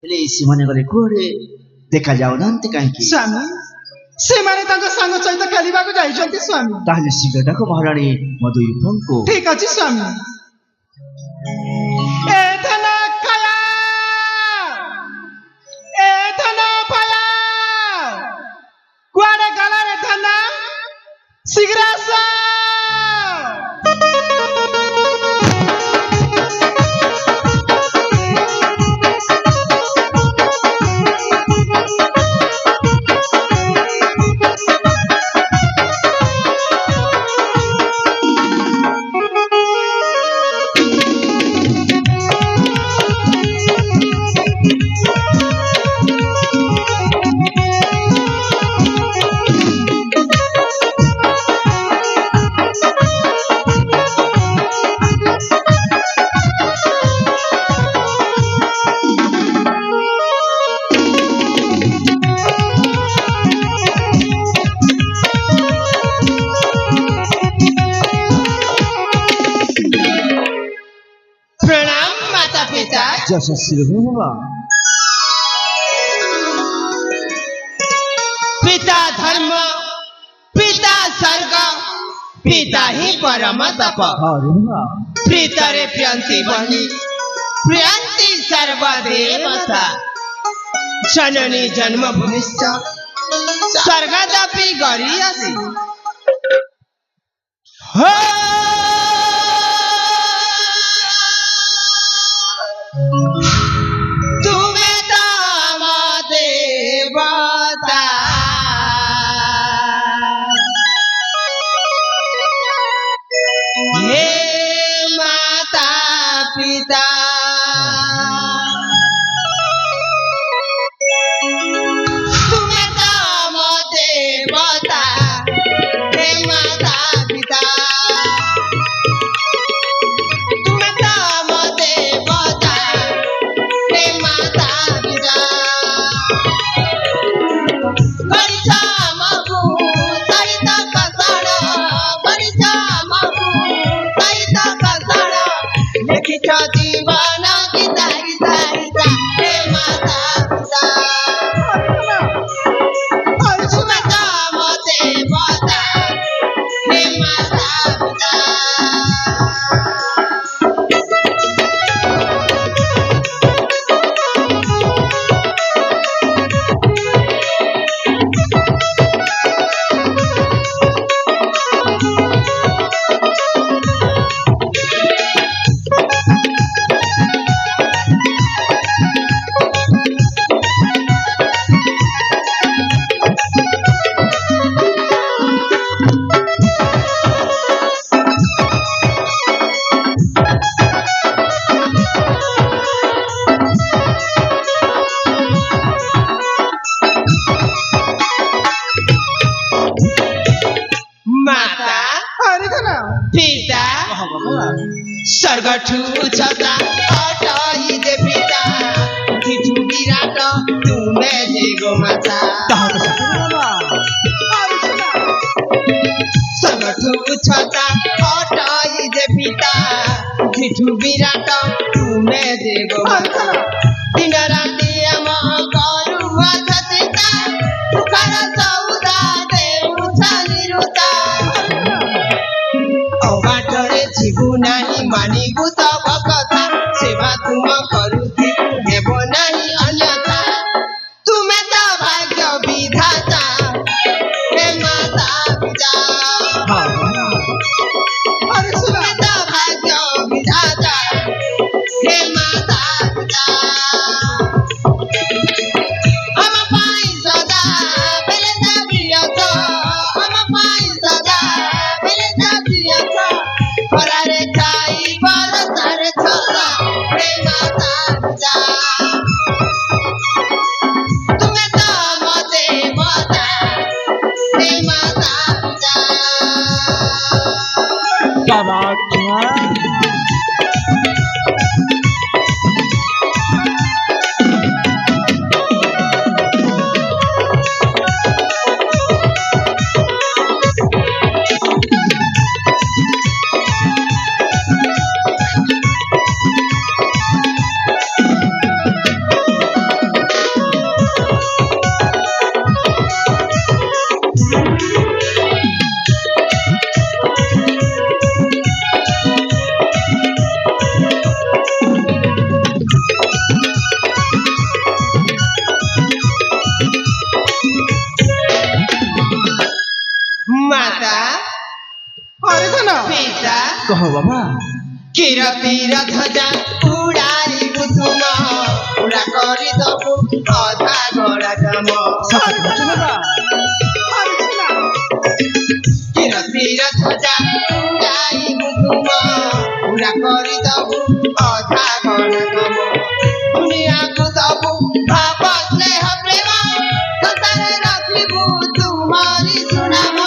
ହେଲେ ସେମାନେ ଗଲେ କୁଆଡ଼େ ଦେଖାଯାଉନାହାନ୍ତି କାହିଁକି? ସ୍ୱାମୀ ସେମାନେ ତାଙ୍କ ସାଙ୍ଗ ସହିତ ଖେଳିବାକୁ ଯାଇଛନ୍ତି ସ୍ୱାମୀ। ତାହେଲେ ଶୀଘ୍ର ଡାକ ମହାରାଣୀ ମଧୁଇପଙ୍କୁ। ଠିକ ଅଛି ସ୍ୱାମୀ। ଏ ଧନ ଖାୟା ଏ ଧନ ପାୟା କୁଆଡ଼େ ଗଲା ରେ ଧନ ଶୀଘ୍ର ଆସ। ଯଶସ୍ୱୀ ଭବ। पिता धर्म पिता स्वर्ग पिता ही परम तप प्रीतरे प्रियंती बनी प्रियंती सर्वदेवता जननी जन्मभूमिश्च स्वर्गदपि गरीयसी हो तुम्हें दाम देवता हे माता पिता तुम्हें दाम देवता हे माता पिता तुम्हें दाम देवता हे माता पिता बड़ीचा मगु सहित कसाड़ बड़ीचा मगु सहित कसाड़ लिखित जीवन गीता गीता गीता हे माता पिता तुम्हें दाम देवता हे माता पिता माता अरे धन पिता स्वर्गठु छता हटाई दे पिता किठु विराट तुमे जे गो माता स्वर्गठु छता हटाई दे पिता किठु विराट तुमे जे गो माता दिन राति आम करुआ छतिता सुखर सौदा देउछा निरुता बाटरे जीवु नाही मानिबु तब कथा सेवा तुम करुथि हेब नाही अन्यथा तुमे त भाग्य विधाता हे माता पिता अरे सुना तुमे त भाग्य विधाता हे माता पिता बाबा किरतिर ध्वजा उडाई बुझुम उडा गरिदबु अधा घोडा काम किरतिर ध्वजा उडाई बुझुम उडा गरिदबु अधा घोडा काम दुनियाको दबु भाव स्नेह प्रेम संसार राखिबु तुमारी सुनाम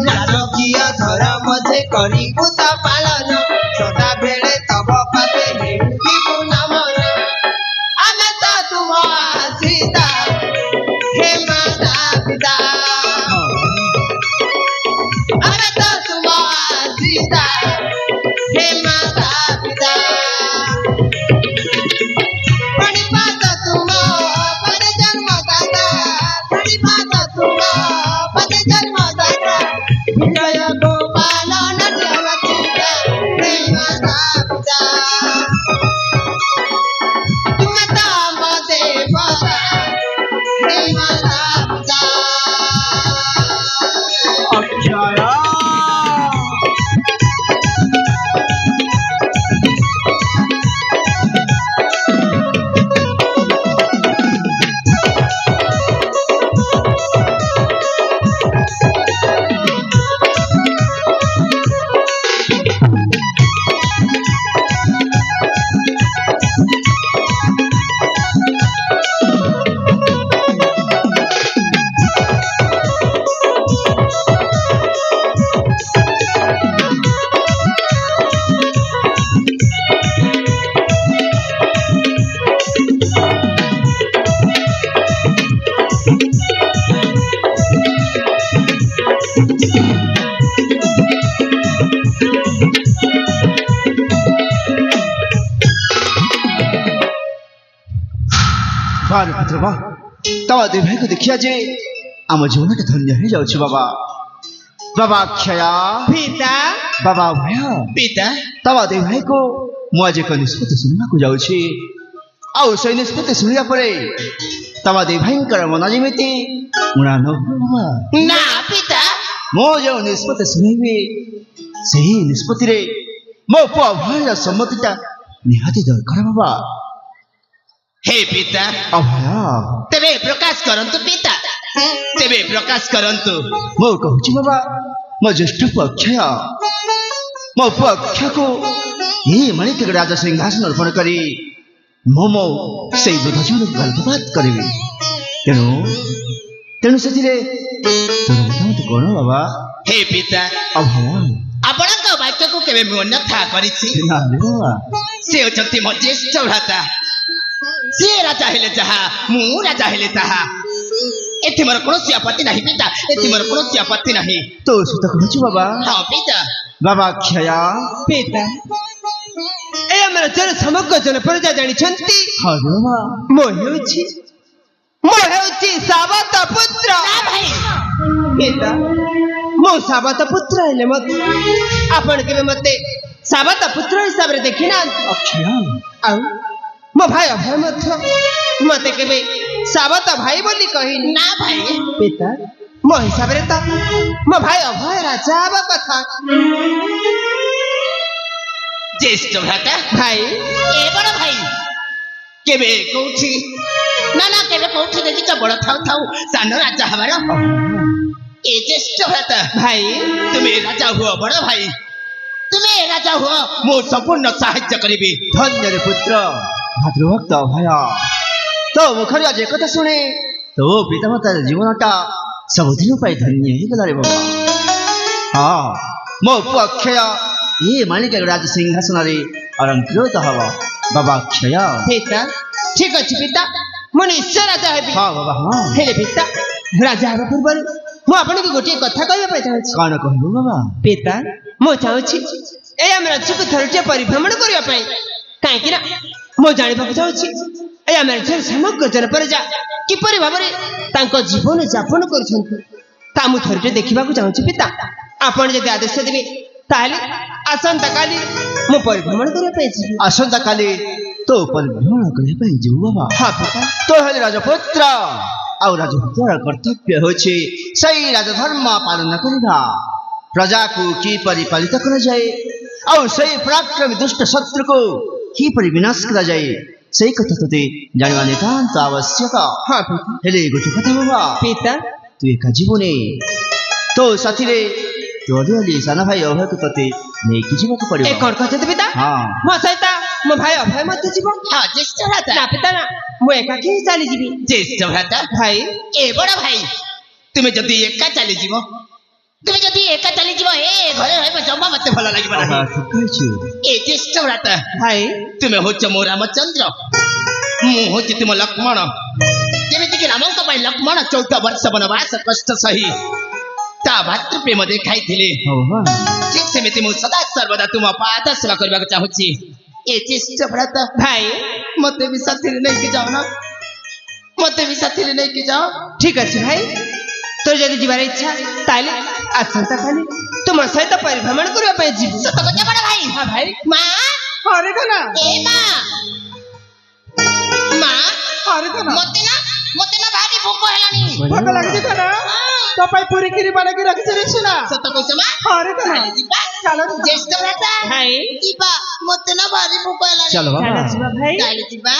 राजकीय धर्म जे करिबु त पालन सदा बेले तब पाते हेउथिबु नमन आमे त तुम आश्रिता हे माता पिता आमे त तुम आश्रिता हे माता पिता प्रणिपात तुम पद जन्मदाता प्रणिपात तुम पद जन्मदाता विजय गोपाल नट्य रचिता हे माता पिता तुम ताम देवता हे माता पिता अक्षया बारे पुत्र बा तवा दुई भाइको देखिया जे आम जीवनटा धन्य ହେଇଯାଉଛି बाबा बाबा अक्षया पिता बाबा भय पिता तवा दुई भाइको ମୁଁ ଆଜି ଏକ ନିଷ୍ପତ୍ତି ଶୁଣିବାକୁ ଯାଉଛି ଆଉ ସେଇ ନିଷ୍ପତ୍ତି ଶୁଣିବା ପରେ ତମ ଦୁଇ ଭାଇଙ୍କର ମନ ଯେମିତି ମୁଣା ନ ବାବା ନା ପିତା ମୁଁ ଯେଉଁ ନିଷ୍ପତ୍ତି ଶୁଣିବି ସେହି ନିଷ୍ପତ୍ତିରେ ମୋ ପୁଅ ଅଭୟର ସମ୍ମତିଟା ନିହାତି ଦରକାର ବାବା हे पिता अभय तेबे प्रकाश करंतु पिता तेबे प्रकाश करंतु ମୁଁ କହୁଛି ବାବା ମୋ ଜ୍ୟେଷ୍ଠ ପୁଅ ଅକ୍ଷୟ ମୋ ପୁଅ ଅକ୍ଷୟକୁ ଏହି ମାଣିକ ରାଜ ସିଂହାସନ ଅର୍ପଣ କରି ମୁଁ ମୋ ସେଇ ବୃଦ୍ଧଜଣକୁ ଗର୍ଭପାତ କରିବି ତେଣୁ ତେଣୁ ସେଥିରେ ତୋର ମତାମତ କ'ଣ ବାବା हे पिता ଅଭୟ ଆପଣଙ୍କ ବାକ୍ୟକୁ କେବେ ମୁଁ ଅନ୍ୟଥା କରିଛି ନା ରେ ବାବା ସେ ଅଛନ୍ତି ମୋ ଜ୍ୟେଷ୍ଠ ଭ୍ରାତା ସିଏ ରାଜା ହେଲେ ଯାହା ମୁଁ ରାଜା ହେଲେ ତାହା ଏଠି ମୋର କୌଣସି ଆପତ୍ତି ନାହିଁ ପିତା ଏଠି ମୋର କୌଣସି ଆପତ୍ତି ନାହିଁ ତୋ ସତ କହୁଛୁ ବାବା ହଁ ପିତା ବାବା ଅକ୍ଷୟ ପିତା ଏ ଆମର ଜନ ସମଗ୍ର ଜନପରଜା ଜାଣିଛନ୍ତି ହଁ ରେ ବାବା ମୁଁ ହେଉଛି ସାବତ ପୁତ୍ର ନା ଭାଇ ପିତା ମୁଁ ସାବତ ପୁତ୍ର ହେଲେ ମଧ୍ୟ ଆପଣ କେବେ ମତେ ସାବତ ପୁତ୍ର ହିସାବରେ ଦେଖିନାହାନ୍ତି ଅକ୍ଷୟ ଆଉ ମୋ ଭାଇ ଅଭୟ ମଧ୍ୟ ମତେ କେବେ ସାବତ ଭାଇ ବୋଲି କହିନି ନା ଭାଇ ପିତା ମୋ ହିସାବରେ ତ ମୋ ଭାଇ ଅଭୟ ରାଜା ହେବା କଥା ଜ୍ୟେଷ୍ଠ ଭ୍ରାତା ଭାଇ ଏ ବଡ଼ ଭାଇ କେବେ କୋଉଠି ନା ନା କେବେ କୋଉଠି ଦେଖିଛ ବଡ଼ ଥାଉ ଥାଉ ସାନ ରାଜା ହବାର ଏ ଜ୍ୟେଷ୍ଠ ଭ୍ରାତା ଭାଇ ତୁମେ ରାଜା ହୁଅ ବଡ଼ ଭାଇ ତୁମେ ରାଜା ହୁଅ ମୁଁ ସମ୍ପୂର୍ଣ୍ଣ ସାହାଯ୍ୟ କରିବି ଧନ୍ୟରେ ପୁତ୍ର ଭାତୃଭକ୍ତ ଅଭୟ ତୋ ମୁଖରେ ଆଜି ଏକଥା ଶୁଣି ତୋ ପିତାମାତାର ଜୀବନଟା ସବୁଦିନ ପାଇଁ ଧନ୍ୟ ହେଇଗଲାରେ ବାବା ହଁ ମୋ ପୁଅ ଅକ୍ଷୟ ଏ ମାଣିକ ରାଜ ସିଂହାସନରେ ଅଳଙ୍କୃତ ହବ ବାବା ଅକ୍ଷୟ ପିତା ଠିକ ଅଛି ପିତା ମୁଁ ନିଶ୍ଚୟ ରାଜା ହେବି ହଁ ବାବା ହଁ ହେଲେ ପିତା ରାଜା ହେବା ପୂର୍ବରୁ ମୁଁ ଆପଣଙ୍କୁ ଗୋଟିଏ କଥା କହିବା ପାଇଁ ଚାହୁଁଛି କ'ଣ କହିବୁ ବାବା ପିତା ମୁଁ ଚାହୁଁଛି ଏଇ ଆମ ରାଜ୍ୟକୁ ଥରଟିଏ ପରିଭ୍ରମଣ କରିବା ପାଇଁ କାହିଁକି ନା ମୁଁ ଜାଣିବାକୁ ଚାହୁଁଛି ଏଇ ଆମ ରାଜ୍ୟର ସମଗ୍ର ଜନପରଜା କିପରି ଭାବରେ ତାଙ୍କ ଜୀବନ ଯାପନ କରୁଛନ୍ତି ତା ମୁଁ ଥରଟିଏ ଦେଖିବାକୁ ଚାହୁଁଛି ପିତା ଆପଣ ଯଦି ଆଦେଶ ଦେବେ ତାହେଲେ ଆସନ୍ତାକାଲି ମୁଁ ପରିଭ୍ରମଣ କରିବା ପାଇଁ ଯିବି ଆସନ୍ତାକାଲି ତୋ ପରିଭ୍ରମଣ କରିବା ପାଇଁ ଯିବୁ ବାବା ହଁ ପିତା ତୋ ହେଲେ ରାଜପୁତ୍ର ଆଉ ରାଜପୁତ୍ରର କର୍ତ୍ତବ୍ୟ ହେଉଛି ସେଇ ରାଜଧର୍ମ ପାଳନ କରିବା प्रजा को किपरि पालित कराए और सही पराक्रमी दुष्ट शत्रु को किपरि विनाश कराए सही कथा तोते जानिबा नितांत आवश्यक। हाँ पिता। हेले गोटे कथा बाबा पिता तू एका जीवने तो साथी रे तो अलिअलि साना भाई अभय को तोते नेकी जीवक ए पड़िबो। कौन कहते पिता हाँ मो सहित मो भाई अभय मत जीव हाँ ज्येष्ठ भ्राता ना पिता ना मु एकाकी चली जीवी ज्येष्ठ भ्राता भाई ए बड़ भाई तुम्हें जदि एका चली जीव तुम्हें जदि एका चली जीव ए घरे रहबा जम्मा मते भल लागिबा हाँ, नाही। ठीक कहछि। ए ज्येष्ठ भ्राता भाई तुम्हें होच मो रामचंद्र मु होच तुम लक्ष्मण जेमिति कि रामंक पई लक्ष्मण 14 वर्ष वनवास कष्ट सही ता भातृ प्रेम देखाई थिले हाँ हाँ ठीक सेमिति मु सदा सर्वदा तुम पाद सेवा करबा चाहूची। ए ज्येष्ठ भ्राता भाई मते भी साथी रे नहीं के जाओ ना मते भी साथी रे नहीं के जाओ। ठीक अच्छे भाई तोर जदि जीवार इच्छा ताले आसंता काली तुम सहित परिभ्रमण करबा पई जीव सत कथा बड़ भाई। हाँ भाई मां अरे कना ए मां अरे कना मते ना भारी भूख हेलानी भोक लागि कना तो पई पूरी किरी बाने की रखि रे ना सत कइस मां अरे कना जीवा चलो ज्येष्ठ भ्राता भाई जीवा मते ना भारी भूख हेलानी चलो बाबा चलो जीवा भाई चल जीवा